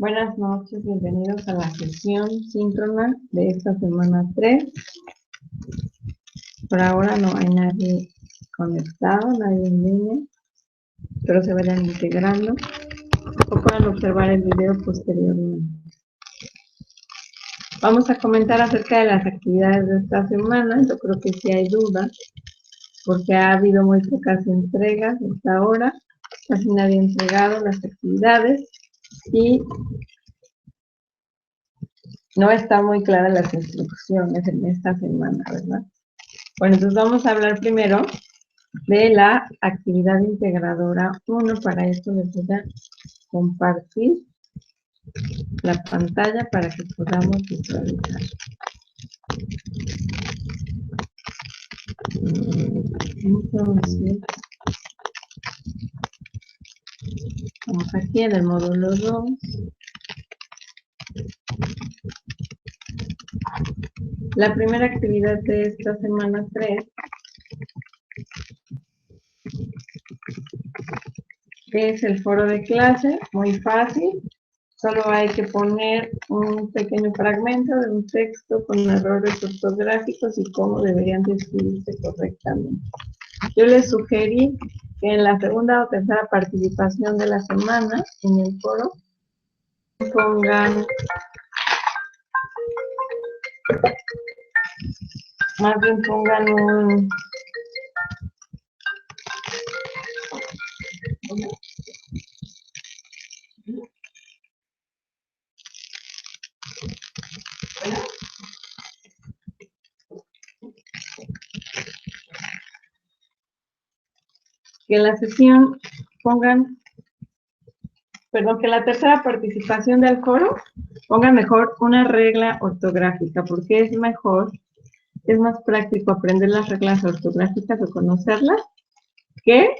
Buenas noches, bienvenidos a la sesión síncrona de esta semana 3. Por ahora no hay nadie conectado, nadie en línea, pero se vayan integrando o puedan observar el video posteriormente. Vamos a comentar acerca de las actividades de esta semana. Yo creo que sí hay dudas, porque ha habido muy pocas entregas hasta ahora, casi nadie ha entregado las actividades y no está muy clara las instrucciones en esta semana, ¿verdad? Bueno, entonces vamos a hablar primero de la actividad integradora 1. Para esto les voy a compartir la pantalla para que podamos visualizar. Entonces, vamos aquí en el módulo 2. La primera actividad de esta semana 3 es el foro de clase, muy fácil. Solo hay que poner un pequeño fragmento de un texto con errores ortográficos y cómo deberían de escribirse correctamente. Yo les sugerí que en la segunda o tercera participación de la semana en el foro pongan un que en la sesión pongan, perdón, que en la tercera participación del foro pongan mejor una regla ortográfica, porque es mejor, es más práctico aprender las reglas ortográficas o conocerlas que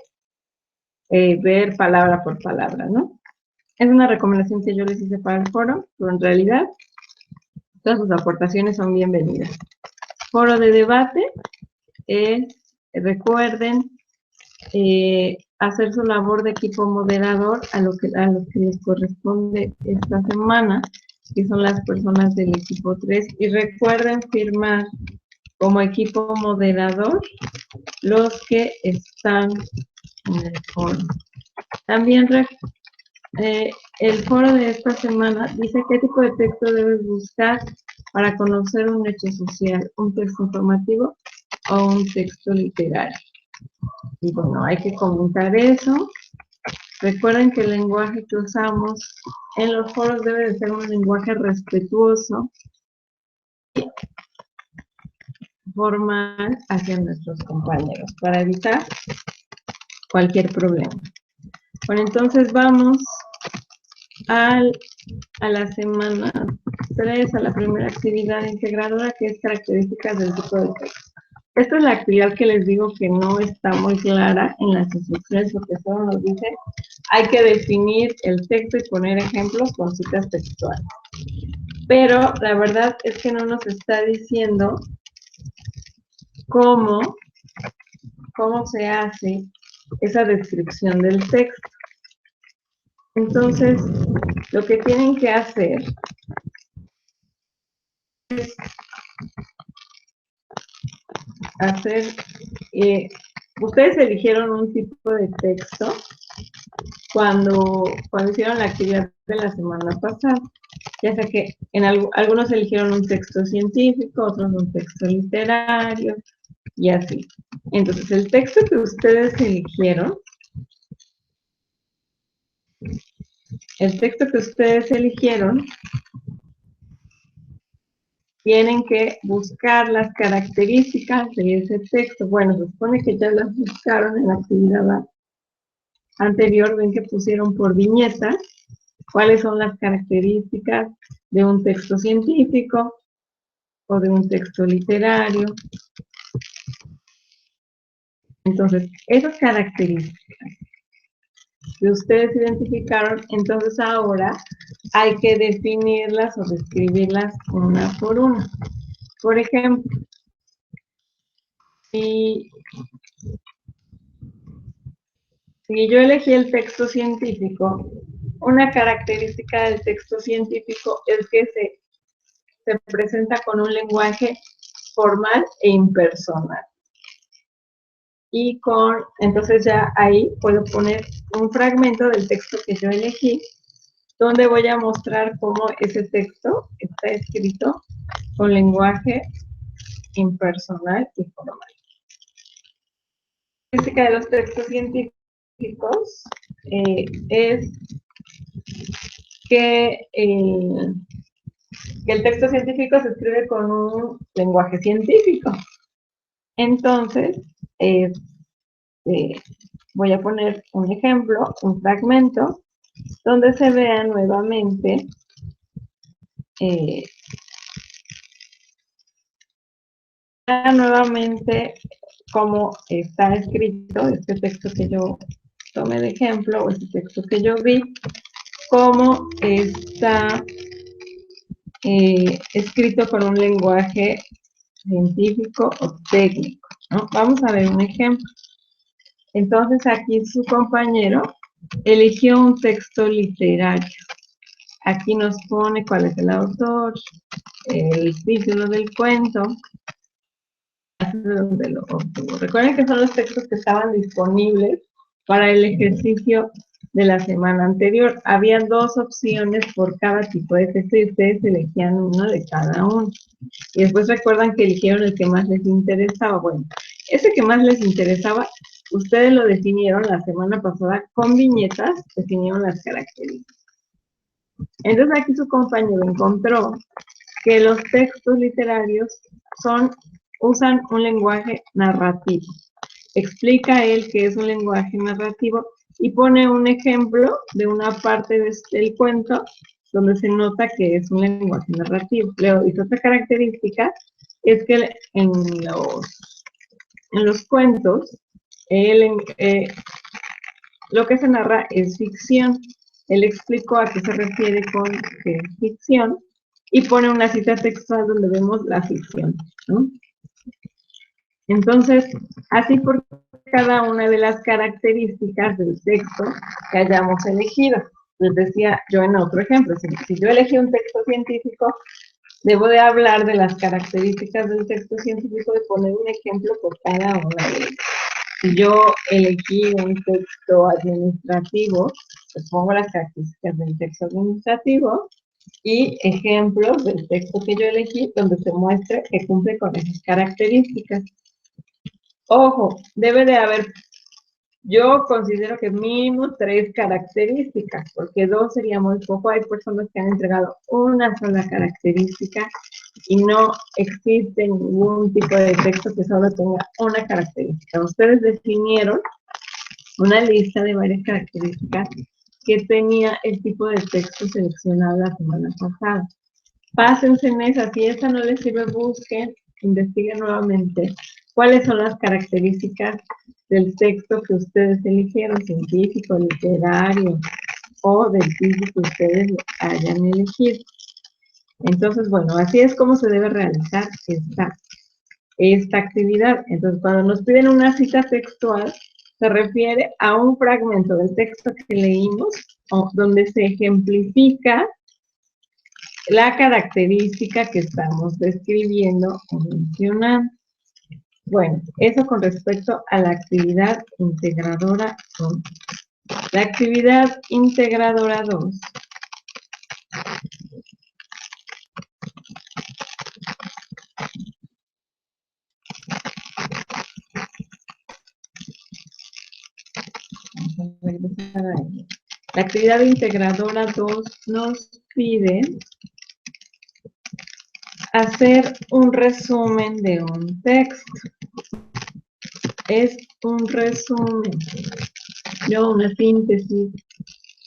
ver palabra por palabra, ¿no? Es una recomendación que yo les hice para el foro, pero en realidad todas sus aportaciones son bienvenidas. Foro de debate es, recuerden, hacer su labor de equipo moderador a los que les corresponde esta semana, que son las personas del equipo 3, y recuerden firmar como equipo moderador los que están en el foro. También el foro de esta semana dice qué tipo de texto debes buscar para conocer un hecho social, un texto informativo o un texto literario. Y bueno, hay que comentar eso. Recuerden que el lenguaje que usamos en los foros debe de ser un lenguaje respetuoso y formal hacia nuestros compañeros para evitar cualquier problema. Bueno, entonces vamos a la semana 3, a la primera actividad integradora, que es características del tipo de texto. Esta es la actividad que les digo que no está muy clara en las instrucciones, porque solo nos dice, hay que definir el texto y poner ejemplos con citas textuales. Pero la verdad es que no nos está diciendo cómo se hace esa descripción del texto. Entonces, lo que tienen que hacer es ustedes eligieron un tipo de texto cuando hicieron la actividad de la semana pasada. Ya sea que algunos eligieron un texto científico, otros un texto literario, y así. Entonces, el texto que ustedes eligieron, tienen que buscar las características de ese texto. Bueno, se supone que ya las buscaron en la actividad anterior. Ven que pusieron por viñetas cuáles son las características de un texto científico o de un texto literario. Entonces, esas características que ustedes identificaron, entonces ahora hay que definirlas o describirlas una por una. Por ejemplo, si yo elegí el texto científico, Una característica del texto científico es que se presenta con un lenguaje formal e impersonal. Y entonces ya ahí puedo poner un fragmento del texto que yo elegí, donde voy a mostrar cómo ese texto está escrito con lenguaje impersonal y formal. La característica de los textos científicos es que el texto científico se escribe con un lenguaje científico. Entonces, voy a poner un ejemplo, un fragmento, donde se vea nuevamente cómo está escrito este texto que yo tomé de ejemplo, o este texto que yo vi, cómo está escrito con un lenguaje científico o técnico, ¿no? Vamos a ver un ejemplo. Entonces aquí su compañero eligió un texto literario. Aquí nos pone cuál es el autor, el título del cuento, de donde lo obtuvo. Recuerden que son los textos que estaban disponibles para el ejercicio de la semana anterior. Había 2 opciones por cada tipo de texto y ustedes elegían uno de cada uno. Y después recuerdan que eligieron el que más les interesaba. Bueno, ese que más les interesaba, ustedes lo definieron la semana pasada con viñetas, definieron las características. Entonces aquí su compañero encontró que los textos literarios usan un lenguaje narrativo. Explica él que es un lenguaje narrativo y pone un ejemplo de una parte del cuento donde se nota que es un lenguaje narrativo. Luego, y otra característica es que en los cuentos lo que se narra es ficción. Él explicó a qué se refiere con que es ficción y pone una cita textual donde vemos la ficción, ¿no? Entonces, así por cada una de las características del texto que hayamos elegido. Les decía yo en otro ejemplo, si yo elegí un texto científico, debo de hablar de las características del texto científico y poner un ejemplo por cada una de ellas. Si yo elegí un texto administrativo, pues pongo las características del texto administrativo y ejemplos del texto que yo elegí donde se muestre que cumple con esas características. Ojo, debe de haber, yo considero que mínimo 3 características, porque 2 sería muy poco. Hay personas que han entregado una sola característica y no existe ningún tipo de texto que solo tenga una característica. Ustedes definieron una lista de varias características que tenía el tipo de texto seleccionado la semana pasada. Pásense en esa, si esta no les sirve, busquen, investiguen nuevamente cuáles son las características del texto que ustedes eligieron, científico, literario, o del tipo que ustedes hayan elegido. Entonces, bueno, así es como se debe realizar esta actividad. Entonces, cuando nos piden una cita textual, se refiere a un fragmento del texto que leímos, donde se ejemplifica la característica que estamos describiendo o mencionando. Bueno, eso con respecto a la actividad integradora 1. La actividad integradora 2 La actividad integradora 2 nos pide hacer un resumen de un texto. Es un resumen, no una síntesis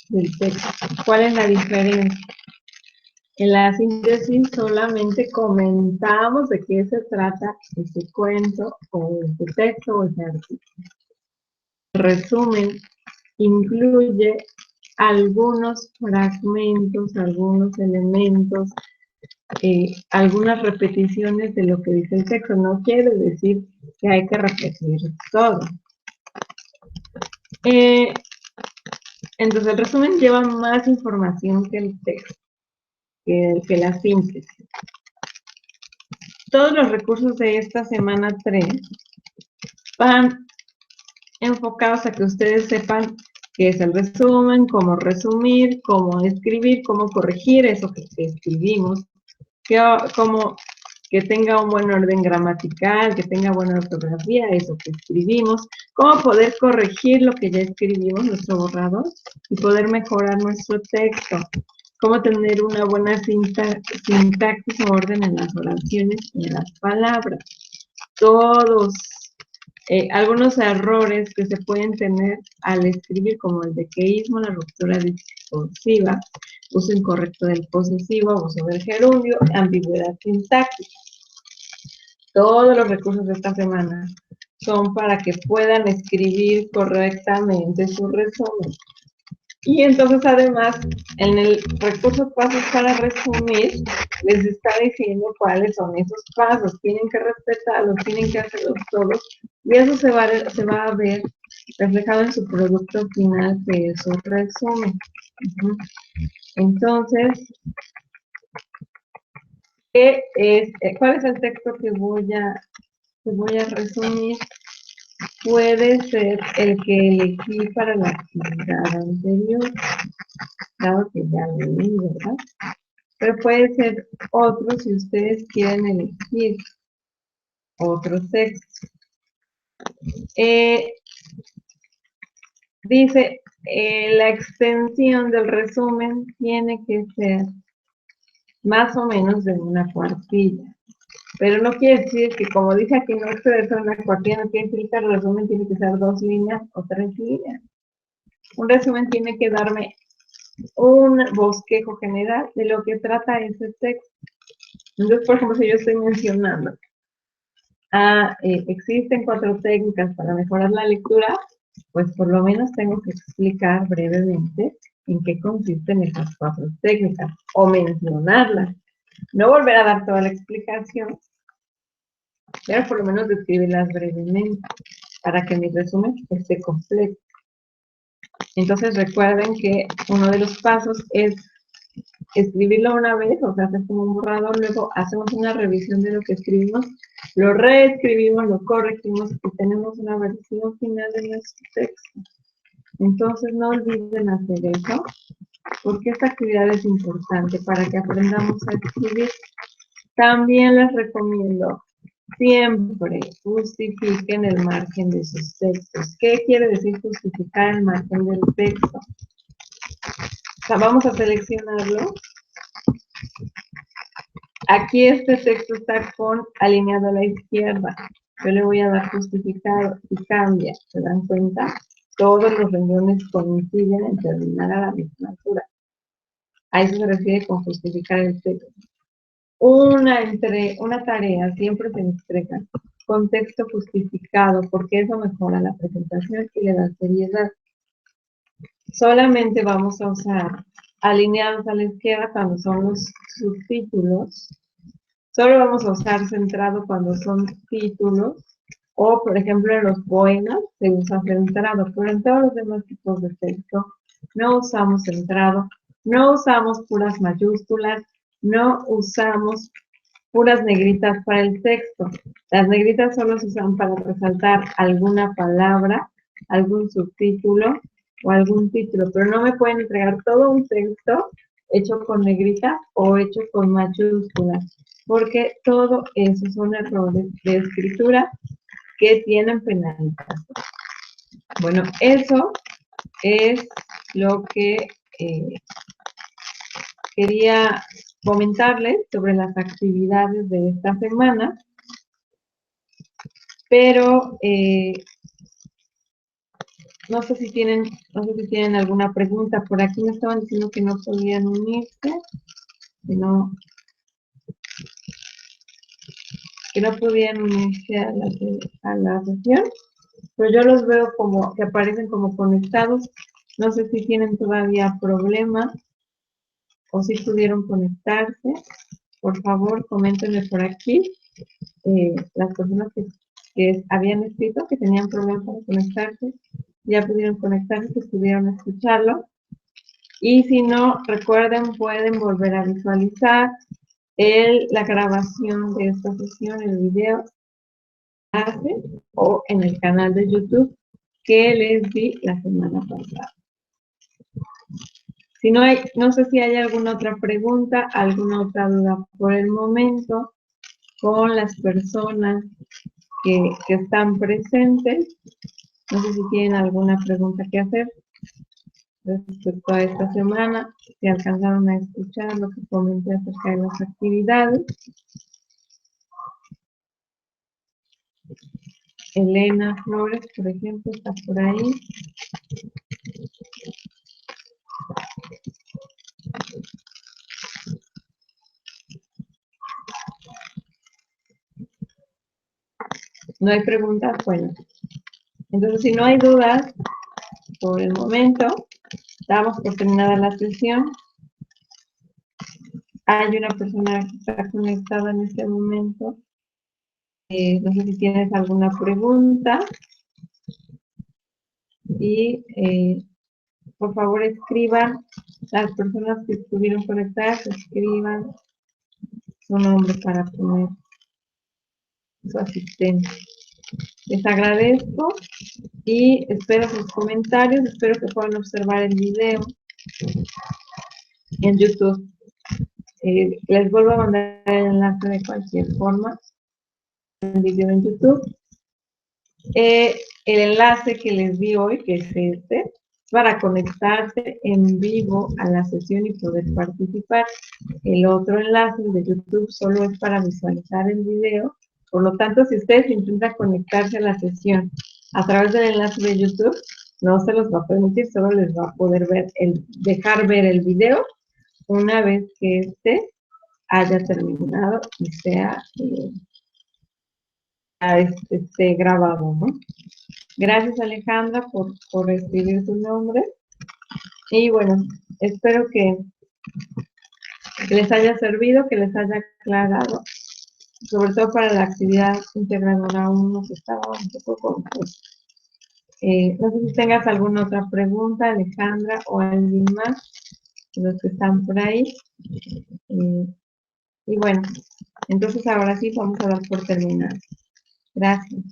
del texto. ¿Cuál es la diferencia? En la síntesis solamente comentamos de qué se trata ese cuento, o ese texto, o ese artículo. El resumen incluye algunos fragmentos, algunos elementos, algunas repeticiones de lo que dice el texto. No quiere decir que hay que repetir todo. Entonces, el resumen lleva más información que el texto, que la síntesis. Todos los recursos de esta semana 3 van enfocados a que ustedes sepan qué es el resumen, cómo resumir, cómo escribir, cómo corregir eso que escribimos, que tenga un buen orden gramatical, que tenga buena ortografía, eso que escribimos, cómo poder corregir lo que ya escribimos, nuestro borrador, y poder mejorar nuestro texto, cómo tener una buena sintaxis o orden en las oraciones y en las palabras. Todos algunos errores que se pueden tener al escribir, como el dequeísmo, la ruptura discursiva, uso incorrecto del posesivo, abuso del gerundio, ambigüedad sintáctica. Todos los recursos de esta semana son para que puedan escribir correctamente su resumen. Y entonces, además, en el recurso pasos para resumir, les está diciendo cuáles son esos pasos. Tienen que respetarlos, tienen que hacerlos todos. Y eso se va a ver reflejado en su producto final, que es un resumen. Entonces, ¿cuál es el texto que voy a resumir? Puede ser el que elegí para la actividad anterior, dado que ya lo leí, ¿verdad? Pero puede ser otro si ustedes quieren elegir otro texto. Dice, la extensión del resumen tiene que ser más o menos de una cuartilla. Pero no quiere decir que, como dice aquí, no exceder una cuartilla, no quiere decir que el resumen tiene que ser 2 líneas o 3 líneas. Un resumen tiene que darme un bosquejo general de lo que trata ese texto. Entonces, por ejemplo, si yo estoy mencionando, existen 4 técnicas para mejorar la lectura, pues por lo menos tengo que explicar brevemente en qué consisten esas 4 técnicas, o mencionarlas. No volver a dar toda la explicación, pero por lo menos describirlas brevemente, para que mi resumen esté completo. Entonces recuerden que uno de los pasos es escribirlo una vez, o sea, hacer como un borrador, luego hacemos una revisión de lo que escribimos, lo reescribimos, lo corregimos y tenemos una versión final de nuestro texto. Entonces no olviden hacer eso, porque esta actividad es importante para que aprendamos a escribir. También les recomiendo, siempre justifiquen el margen de sus textos. ¿Qué quiere decir justificar el margen del texto? O sea, vamos a seleccionarlo. Aquí este texto está alineado a la izquierda. Yo le voy a dar justificado y cambia. ¿Se dan cuenta? Todos los renglones coinciden en terminar a la misma altura. A eso se refiere con justificar el texto. Una tarea siempre se entrega con texto justificado, porque eso mejora la presentación y le da seriedad. Solamente vamos a usar alineados a la izquierda cuando son los subtítulos. Solo vamos a usar centrado cuando son títulos. O, por ejemplo, en los poemas se usa centrado, pero en todos los demás tipos de texto no usamos centrado, no usamos puras mayúsculas, no usamos puras negritas para el texto. Las negritas solo se usan para resaltar alguna palabra, algún subtítulo o algún título, pero no me pueden entregar todo un texto hecho con negrita o hecho con mayúsculas, porque todo eso son errores de escritura que tienen penalización. Bueno, eso es lo que quería comentarles sobre las actividades de esta semana, pero no sé si tienen alguna pregunta. Por aquí me estaban diciendo que no podían unirse, que no podían unirse a la sesión, pero yo los veo como que aparecen como conectados. No sé si tienen todavía problemas o si pudieron conectarse. Por favor, coméntenme por aquí las personas que habían escrito que tenían problemas para conectarse. ya pudieron conectarse, que pudieron escucharlo. Y si no, recuerden, pueden volver a visualizar la grabación de esta sesión, el video, o en el canal de YouTube que les di la semana pasada. Si no hay, no sé si hay alguna otra pregunta, alguna otra duda por el momento con las personas que están presentes. No sé si tienen alguna pregunta que hacer respecto a esta semana, si alcanzaron a escuchar lo que comenté acerca de las actividades. Elena Flores, por ejemplo, está por ahí. ¿No hay preguntas? Bueno. Entonces, si no hay dudas, por el momento, damos por terminada la sesión. Hay una persona que está conectada en este momento. No sé si tienes alguna pregunta. Y por favor escriban, las personas que estuvieron conectadas, escriban su nombre para poner su asistente. Les agradezco y espero sus comentarios, espero que puedan observar el video en YouTube. Les vuelvo a mandar el enlace de cualquier forma, el video en YouTube. El enlace que les di hoy, que es este, para conectarse en vivo a la sesión y poder participar. El otro enlace de YouTube solo es para visualizar el video. Por lo tanto, si ustedes intentan conectarse a la sesión a través del enlace de YouTube, no se los va a permitir, solo les va a poder dejar ver el video una vez que este haya terminado y sea esté grabado, ¿no? Gracias, Alejandra, por escribir tu nombre. Y bueno, espero que les haya servido, que les haya aclarado, sobre todo para la actividad integradora 1 que estaba un poco confusa. No sé si tengas alguna otra pregunta, Alejandra, o alguien más, los que están por ahí. Y bueno, entonces ahora sí vamos a dar por terminado. Gracias.